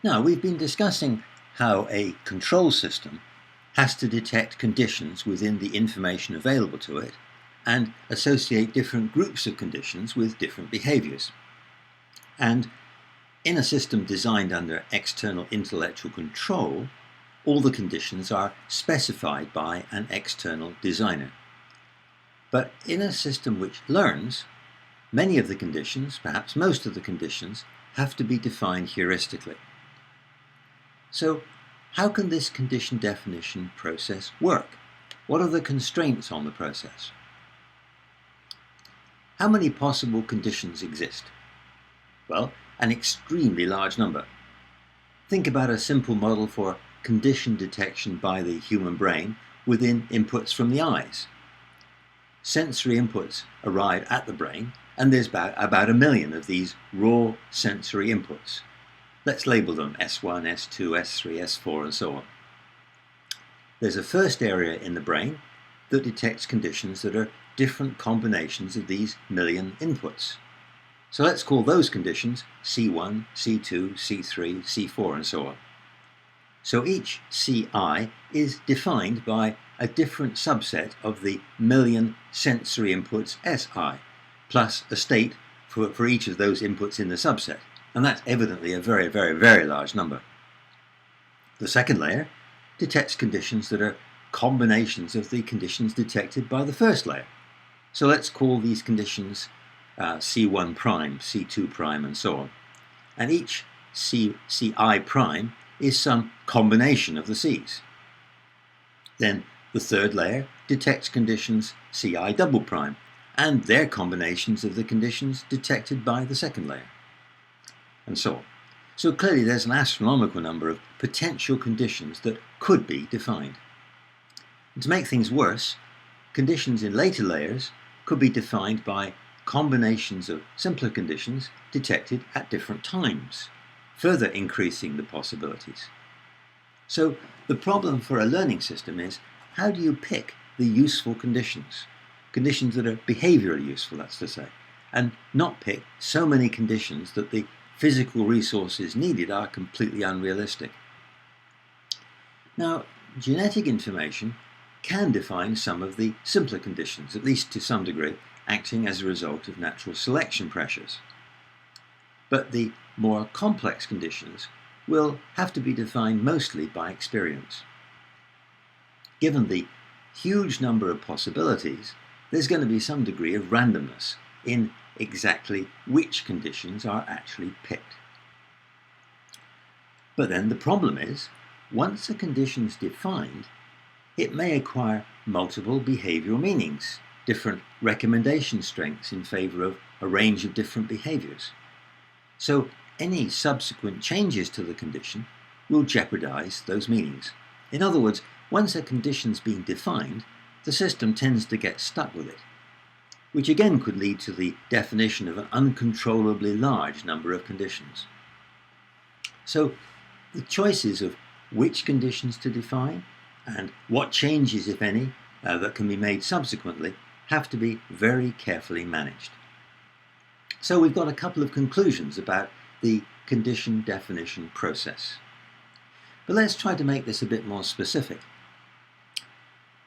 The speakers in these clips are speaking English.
Now, we've been discussing how a control system has to detect conditions within the information available to it and associate different groups of conditions with different behaviors. And in a system designed under external intellectual control, all the conditions are specified by an external designer. But in a system which learns, many of the conditions, perhaps most of the conditions, have to be defined heuristically. So, how can this condition definition process work? What are the constraints on the process? How many possible conditions exist? Well, an extremely large number. Think about a simple model for condition detection by the human brain within inputs from the eyes. Sensory inputs arrive at the brain, and there's about 1 million of these raw sensory inputs. Let's label them S1, S2, S3, S4, and so on. There's a first area in the brain that detects conditions that are different combinations of these million inputs. So let's call those conditions C1, C2, C3, C4, and so on. So each CI is defined by a different subset of the million sensory inputs SI, plus a state for each of those inputs in the subset. And that's evidently a very, very, very large number. The second layer detects conditions that are combinations of the conditions detected by the first layer. So let's call these conditions C1 prime, C2 prime, and so on. And each CI prime is some combination of the C's. Then the third layer detects conditions CI double prime, and their combinations of the conditions detected by the second layer, and so on. So clearly there's an astronomical number of potential conditions that could be defined. And to make things worse, conditions in later layers could be defined by combinations of simpler conditions detected at different times, further increasing the possibilities. So the problem for a learning system is, how do you pick the useful conditions? Conditions that are behaviorally useful, that's to say, and not pick so many conditions that the physical resources needed are completely unrealistic. Now, genetic information can define some of the simpler conditions, at least to some degree, acting as a result of natural selection pressures. But the more complex conditions will have to be defined mostly by experience. Given the huge number of possibilities, there's going to be some degree of randomness in exactly which conditions are actually picked. But then the problem is, once a condition is defined, it may acquire multiple behavioral meanings, different recommendation strengths in favor of a range of different behaviors. So any subsequent changes to the condition will jeopardize those meanings. In other words, once a condition's been defined, the system tends to get stuck with it, which again could lead to the definition of an uncontrollably large number of conditions. So the choices of which conditions to define and what changes, if any, that can be made subsequently have to be very carefully managed. So we've got a couple of conclusions about the condition definition process. But let's try to make this a bit more specific.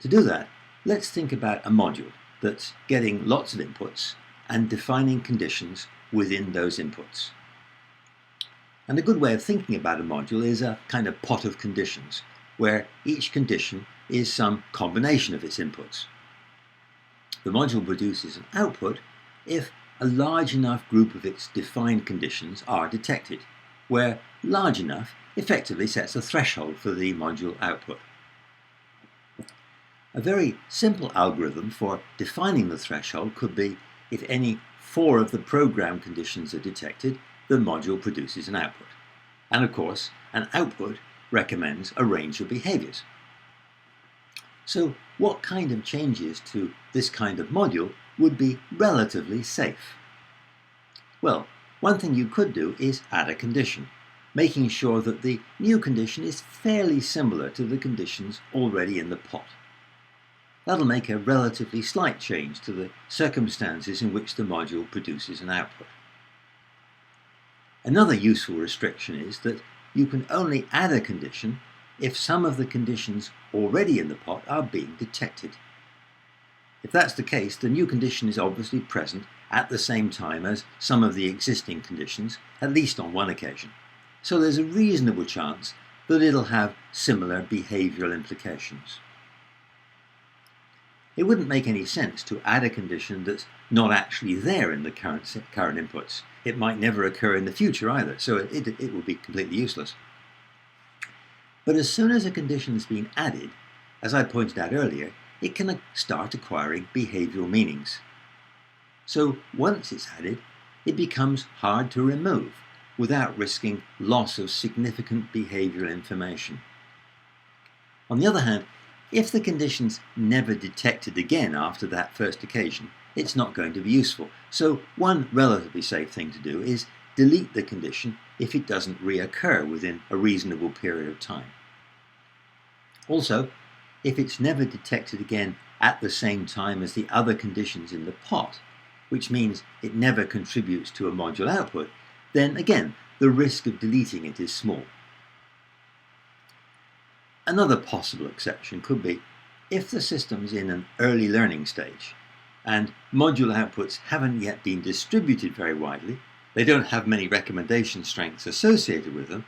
To do that, let's think about a module that's getting lots of inputs and defining conditions within those inputs. And a good way of thinking about a module is a kind of pot of conditions, where each condition is some combination of its inputs. The module produces an output if a large enough group of its defined conditions are detected, where large enough effectively sets a threshold for the module output. A very simple algorithm for defining the threshold could be, if any 4 of the program conditions are detected, the module produces an output. And of course, an output recommends a range of behaviors. So what kind of changes to this kind of module would be relatively safe? Well, one thing you could do is add a condition, making sure that the new condition is fairly similar to the conditions already in the pot. That'll make a relatively slight change to the circumstances in which the module produces an output. Another useful restriction is that you can only add a condition if some of the conditions already in the pot are being detected. If that's the case, the new condition is obviously present at the same time as some of the existing conditions, at least on one occasion. So there's a reasonable chance that it'll have similar behavioral implications. It wouldn't make any sense to add a condition that's not actually there in the current inputs. It might never occur in the future either, so it will be completely useless. But as soon as a condition has been added, as I pointed out earlier, it can start acquiring behavioral meanings. So once it's added, it becomes hard to remove without risking loss of significant behavioral information. On the other hand, if the condition's never detected again after that first occasion, it's not going to be useful. So one relatively safe thing to do is delete the condition if it doesn't reoccur within a reasonable period of time. Also, if it's never detected again at the same time as the other conditions in the pot, which means it never contributes to a module output, then again, the risk of deleting it is small. Another possible exception could be if the system's in an early learning stage and module outputs haven't yet been distributed very widely, they don't have many recommendation strengths associated with them.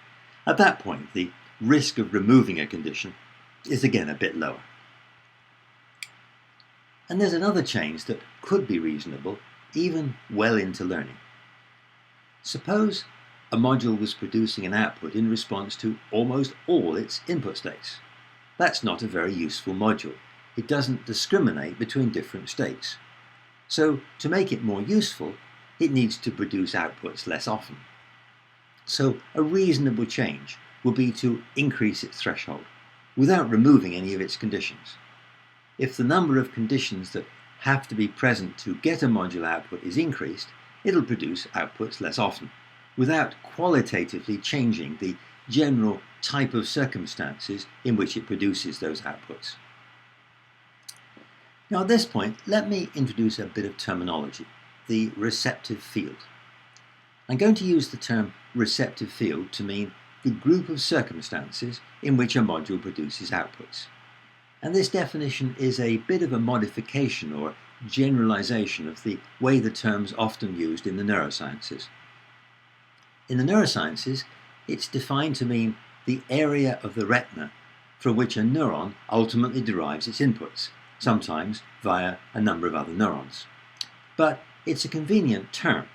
At that point, the risk of removing a condition is again a bit lower. And there's another change that could be reasonable even well into learning. Suppose a module was producing an output in response to almost all its input states. That's not a very useful module. It doesn't discriminate between different states. So to make it more useful, it needs to produce outputs less often. So a reasonable change would be to increase its threshold without removing any of its conditions. If the number of conditions that have to be present to get a module output is increased, it'll produce outputs less often, without qualitatively changing the general type of circumstances in which it produces those outputs. Now at this point, let me introduce a bit of terminology, the receptive field. I'm going to use the term receptive field to mean the group of circumstances in which a module produces outputs. And this definition is a bit of a modification or generalization of the way the term's often used in the neurosciences. In the neurosciences, it's defined to mean the area of the retina from which a neuron ultimately derives its inputs, sometimes via a number of other neurons. But it's a convenient term.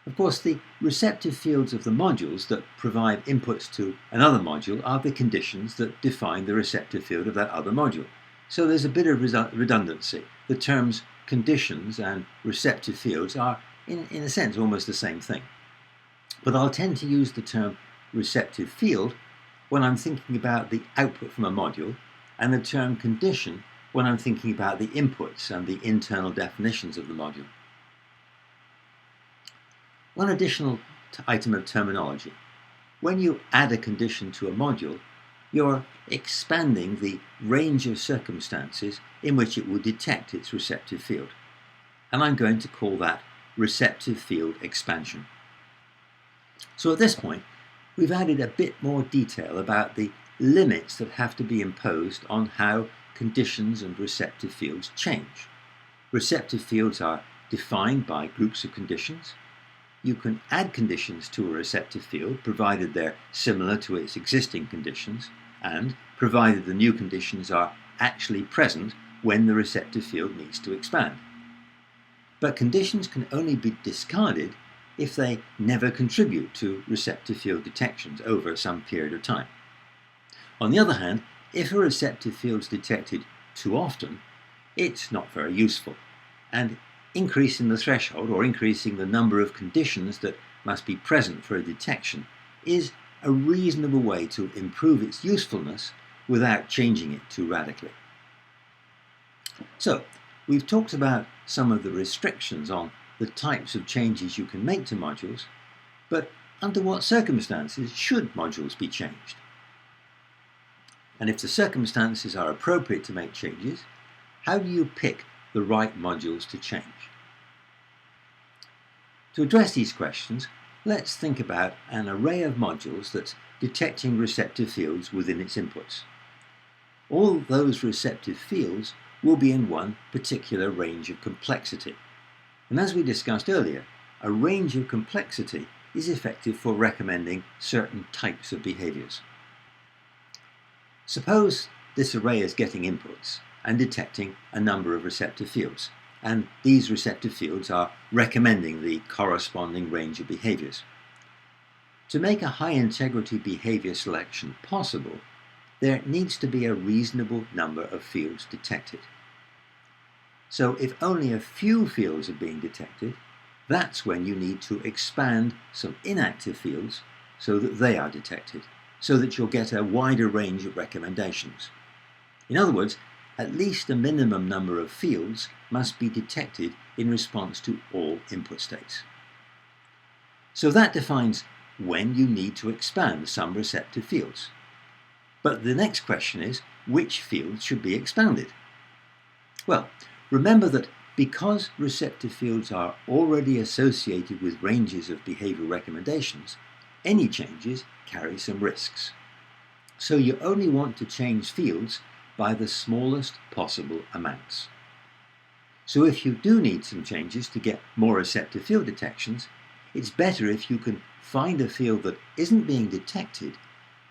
Of course, the receptive fields of the modules that provide inputs to another module are the conditions that define the receptive field of that other module. So there's a bit of redundancy. The terms conditions and receptive fields are, in a sense, almost the same thing. But I'll tend to use the term receptive field when I'm thinking about the output from a module, and the term condition when I'm thinking about the inputs and the internal definitions of the module. One additional item of terminology. When you add a condition to a module, you're expanding the range of circumstances in which it will detect its receptive field. And I'm going to call that receptive field expansion. So at this point, we've added a bit more detail about the limits that have to be imposed on how conditions and receptive fields change. Receptive fields are defined by groups of conditions. You can add conditions to a receptive field provided they're similar to its existing conditions and provided the new conditions are actually present when the receptive field needs to expand. But conditions can only be discarded if they never contribute to receptive field detections over some period of time. On the other hand, if a receptive field is detected too often, it's not very useful, and increasing the threshold or increasing the number of conditions that must be present for a detection is a reasonable way to improve its usefulness without changing it too radically. So, we've talked about some of the restrictions on the types of changes you can make to modules, but under what circumstances should modules be changed? And if the circumstances are appropriate to make changes, how do you pick the right modules to change? To address these questions, Let's think about an array of modules that's detecting receptive fields within its inputs. All those receptive fields will be in one particular range of complexity. And as we discussed earlier, a range of complexity is effective for recommending certain types of behaviors. Suppose this array is getting inputs and detecting a number of receptive fields, and these receptive fields are recommending the corresponding range of behaviors. To make a high-integrity behavior selection possible, there needs to be a reasonable number of fields detected. So if only a few fields are being detected, that's when you need to expand some inactive fields so that they are detected, so that you'll get a wider range of recommendations. In other words, at least a minimum number of fields must be detected in response to all input states. So that defines when you need to expand some receptive fields. But the next question is, which fields should be expanded? Well, remember that because receptive fields are already associated with ranges of behavioral recommendations, any changes carry some risks. So you only want to change fields by the smallest possible amounts. So if you do need some changes to get more receptive field detections, it's better if you can find a field that isn't being detected,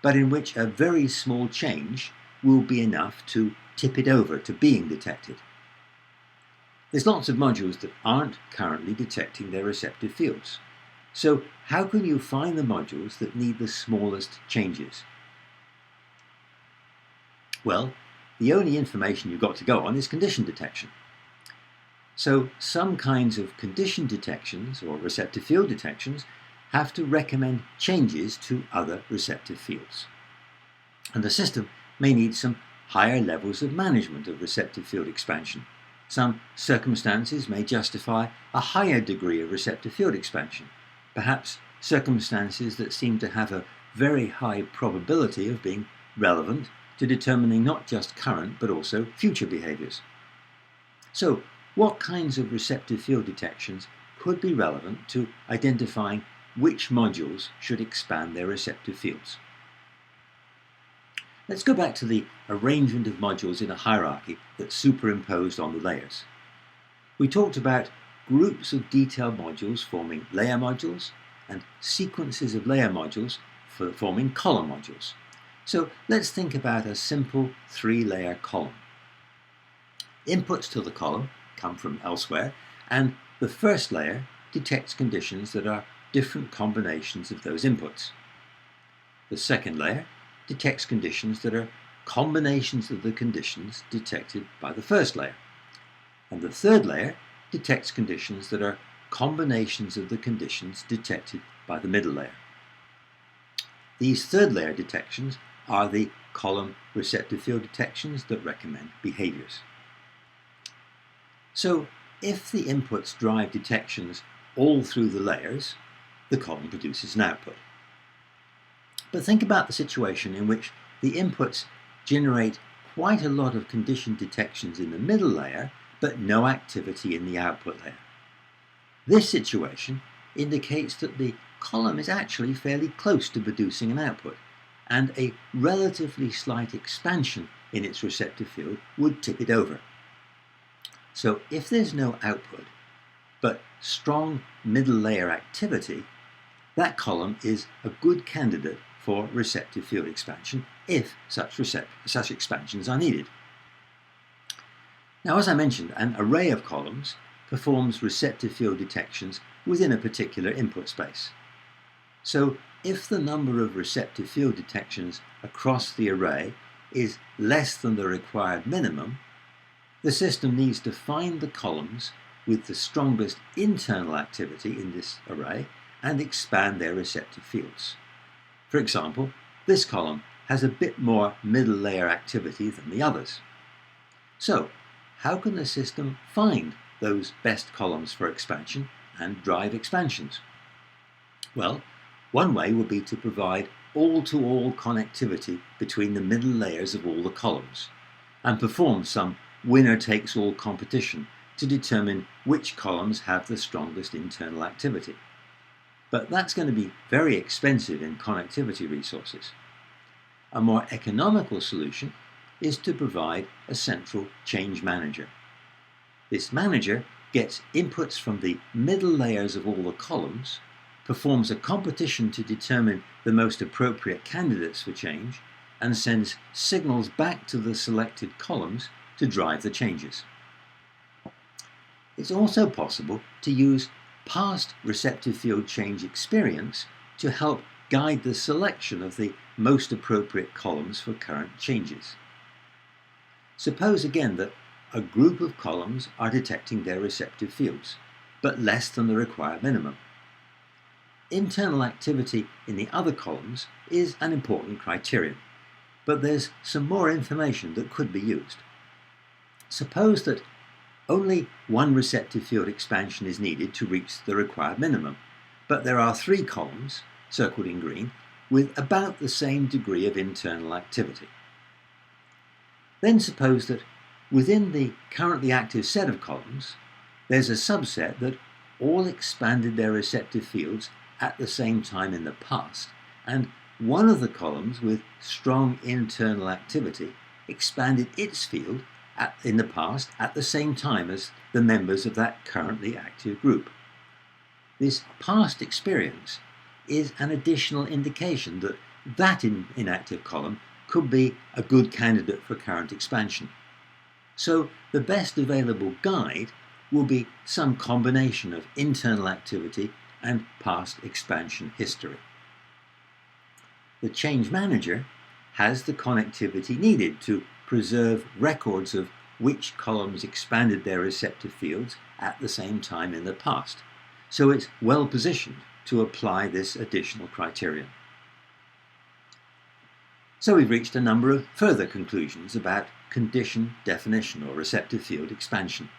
but in which a very small change will be enough to tip it over to being detected. There's lots of modules that aren't currently detecting their receptive fields. So how can you find the modules that need the smallest changes? Well, the only information you've got to go on is condition detection. So some kinds of condition detections or receptive field detections have to recommend changes to other receptive fields. And the system may need some higher levels of management of receptive field expansion. Some circumstances may justify a higher degree of receptive field expansion, perhaps circumstances that seem to have a very high probability of being relevant to determining not just current but also future behaviors. So, what kinds of receptive field detections could be relevant to identifying which modules should expand their receptive fields? Let's go back to the arrangement of modules in a hierarchy that's superimposed on the layers. We talked about groups of detailed modules forming layer modules and sequences of layer modules forming column modules. So let's think about a simple three-layer column. Inputs to the column come from elsewhere, and the first layer detects conditions that are different combinations of those inputs. The second layer detects conditions that are combinations of the conditions detected by the first layer. And the third layer detects conditions that are combinations of the conditions detected by the middle layer. These third layer detections are the column receptive field detections that recommend behaviors. So if the inputs drive detections all through the layers, the column produces an output. But think about the situation in which the inputs generate quite a lot of condition detections in the middle layer, but no activity in the output layer. This situation indicates that the column is actually fairly close to producing an output, and a relatively slight expansion in its receptive field would tip it over. So if there's no output, but strong middle layer activity, that column is a good candidate for receptive field expansion if such expansions are needed. Now, as I mentioned, an array of columns performs receptive field detections within a particular input space. So if the number of receptive field detections across the array is less than the required minimum, the system needs to find the columns with the strongest internal activity in this array and expand their receptive fields. For example, this column has a bit more middle layer activity than the others. So, how can the system find those best columns for expansion and drive expansions? Well, one way would be to provide all-to-all connectivity between the middle layers of all the columns and perform some winner-takes-all competition to determine which columns have the strongest internal activity. but that's going to be very expensive in connectivity resources. A more economical solution is to provide a central change manager. This manager gets inputs from the middle layers of all the columns, performs a competition to determine the most appropriate candidates for change, and sends signals back to the selected columns to drive the changes. It's also possible to use past receptive field change experience to help guide the selection of the most appropriate columns for current changes. Suppose again that a group of columns are detecting their receptive fields, but less than the required minimum. Internal activity in the other columns is an important criterion, but there's some more information that could be used. Suppose that only one receptive field expansion is needed to reach the required minimum, but there are 3 columns, circled in green, with about the same degree of internal activity. Then suppose that within the currently active set of columns, there's a subset that all expanded their receptive fields at the same time in the past, and one of the columns with strong internal activity expanded its field in the past at the same time as the members of that currently active group. This past experience is an additional indication that that inactive column could be a good candidate for current expansion. So the best available guide will be some combination of internal activity and past expansion history. The change manager has the connectivity needed to preserve records of which columns expanded their receptive fields at the same time in the past, so it's well positioned to apply this additional criterion. So we've reached a number of further conclusions about condition definition or receptive field expansion.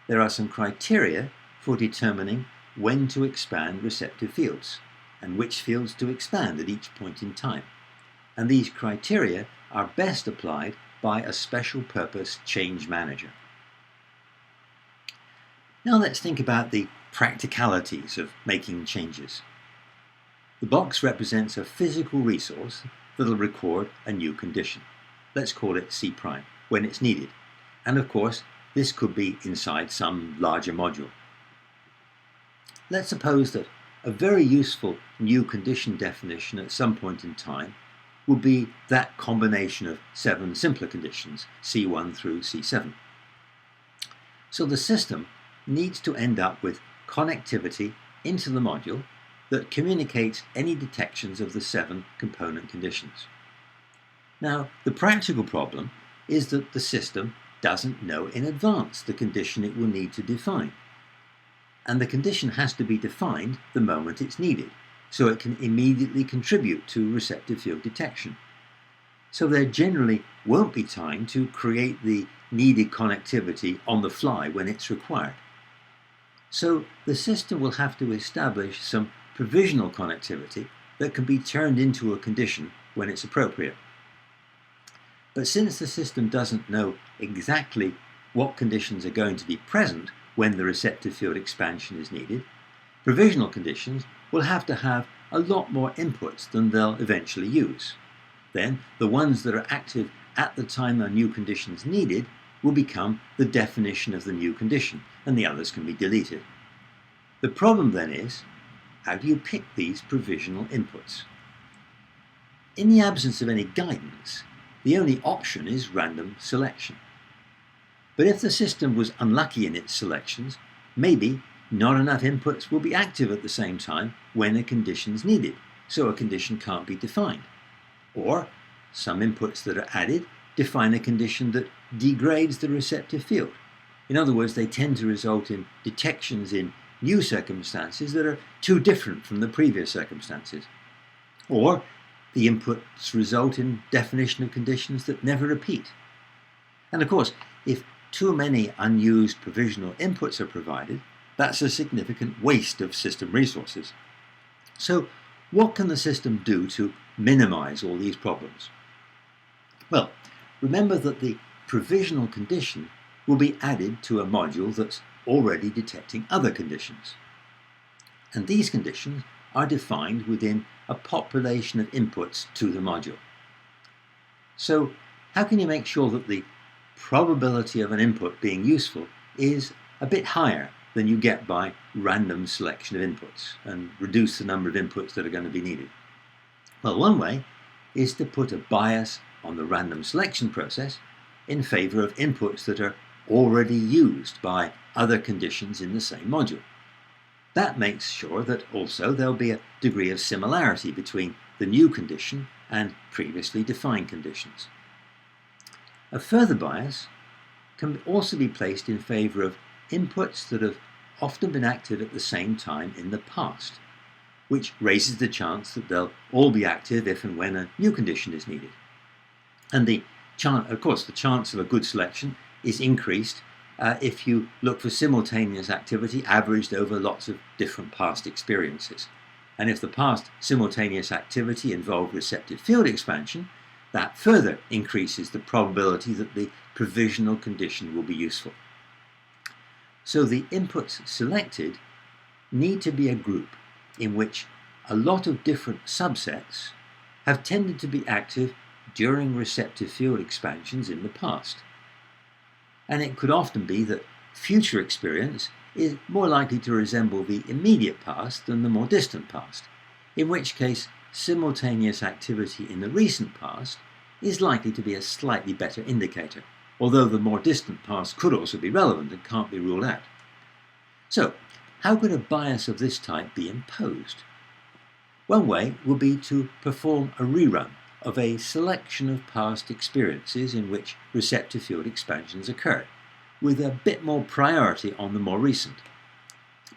There are some criteria for determining when to expand receptive fields and which fields to expand at each point in time. And these criteria are best applied by a special purpose change manager. Now let's think about the practicalities of making changes. The box represents a physical resource that will record a new condition. Let's call it C prime, when it's needed. And of course, this could be inside some larger module. Let's suppose that a very useful new condition definition at some point in time would be that combination of 7 simpler conditions, C1 through C7. So the system needs to end up with connectivity into the module that communicates any detections of the 7 component conditions. Now, the practical problem is that the system doesn't know in advance the condition it will need to define. And the condition has to be defined the moment it's needed, so it can immediately contribute to receptive field detection. So there generally won't be time to create the needed connectivity on the fly when it's required. So the system will have to establish some provisional connectivity that can be turned into a condition when it's appropriate. But since the system doesn't know exactly what conditions are going to be present when the receptive field expansion is needed, provisional conditions will have to have a lot more inputs than they'll eventually use. Then the ones that are active at the time a new condition is needed will become the definition of the new condition, and the others can be deleted. The problem then is, how do you pick these provisional inputs? In the absence of any guidance, the only option is random selection. But if the system was unlucky in its selections, maybe not enough inputs will be active at the same time when a condition is needed, so a condition can't be defined. Or some inputs that are added define a condition that degrades the receptive field. In other words, they tend to result in detections in new circumstances that are too different from the previous circumstances. Or the inputs result in definition of conditions that never repeat. And of course, if too many unused provisional inputs are provided, that's a significant waste of system resources. So what can the system do to minimize all these problems? Well, remember that the provisional condition will be added to a module that's already detecting other conditions. And these conditions are defined within a population of inputs to the module. So how can you make sure that the probability of an input being useful is a bit higher than you get by random selection of inputs and reduce the number of inputs that are going to be needed? Well, one way is to put a bias on the random selection process in favor of inputs that are already used by other conditions in the same module. That makes sure that also there'll be a degree of similarity between the new condition and previously defined conditions. A further bias can also be placed in favor of inputs that have often been active at the same time in the past, which raises the chance that they'll all be active if and when a new condition is needed. And of course, the chance of a good selection is increased if you look for simultaneous activity averaged over lots of different past experiences. And if the past simultaneous activity involved receptive field expansion, that further increases the probability that the provisional condition will be useful. So the inputs selected need to be a group in which a lot of different subsets have tended to be active during receptive field expansions in the past. And it could often be that future experience is more likely to resemble the immediate past than the more distant past, in which case simultaneous activity in the recent past is likely to be a slightly better indicator, although the more distant past could also be relevant and can't be ruled out. So, how could a bias of this type be imposed? One way would be to perform a rerun of a selection of past experiences in which receptive field expansions occurred, with a bit more priority on the more recent.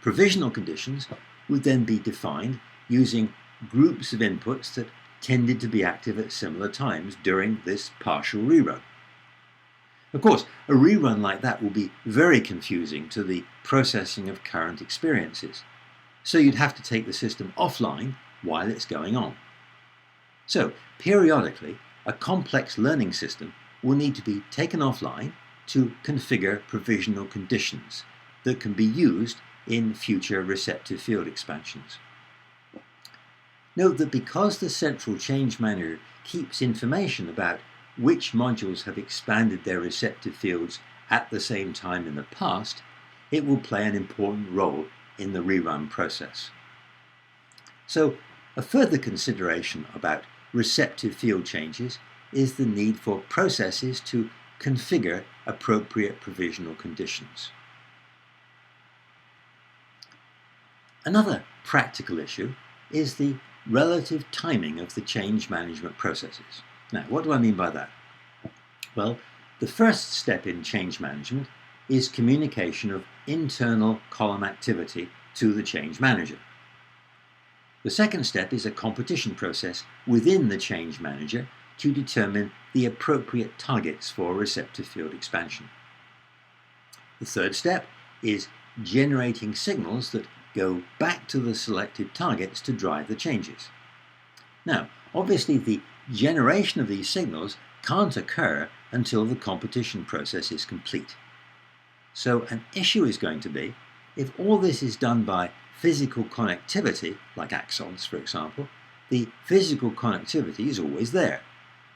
Provisional conditions would then be defined using groups of inputs that tended to be active at similar times during this partial rerun. Of course, a rerun like that will be very confusing to the processing of current experiences, so you'd have to take the system offline while it's going on. So, periodically, a complex learning system will need to be taken offline to configure provisional conditions that can be used in future receptive field expansions. Note that because the central change manager keeps information about which modules have expanded their receptive fields at the same time in the past, it will play an important role in the rerun process. So, a further consideration about receptive field changes is the need for processes to configure appropriate provisional conditions. Another practical issue is the relative timing of the change management processes. Now, what do I mean by that? Well, the first step in change management is communication of internal column activity to the change manager. The second step is a competition process within the change manager to determine the appropriate targets for receptive field expansion. The third step is generating signals that go back to the selected targets to drive the changes. Now, obviously the generation of these signals can't occur until the competition process is complete. So an issue is going to be, if all this is done by physical connectivity, like axons for example, the physical connectivity is always there.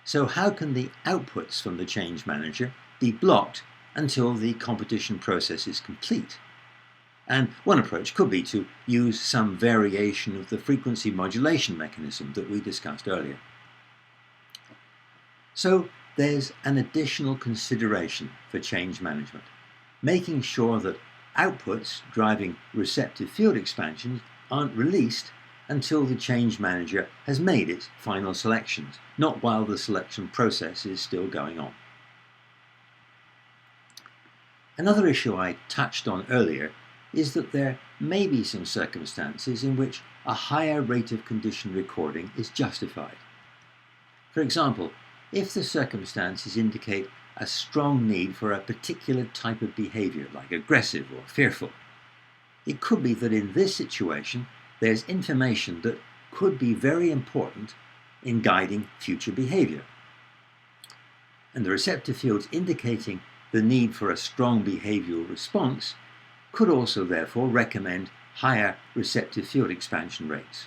So how can the outputs from the change manager be blocked until the competition process is complete? And one approach could be to use some variation of the frequency modulation mechanism that we discussed earlier. So there's an additional consideration for change management, making sure that outputs driving receptive field expansions aren't released until the change manager has made its final selections, not while the selection process is still going on. Another issue I touched on earlier is that there may be some circumstances in which a higher rate of condition recording is justified. For example, if the circumstances indicate a strong need for a particular type of behavior, like aggressive or fearful, it could be that in this situation there's information that could be very important in guiding future behavior. And the receptive fields indicating the need for a strong behavioral response could also therefore recommend higher receptive field expansion rates,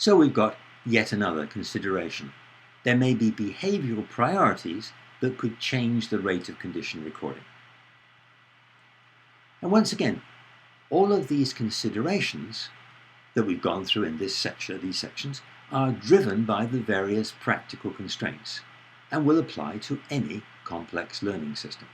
So we've got yet another consideration. There may be behavioral priorities that could change the rate of condition recording. And once again, all of these considerations that we've gone through in these sections are driven by the various practical constraints and will apply to any complex learning system.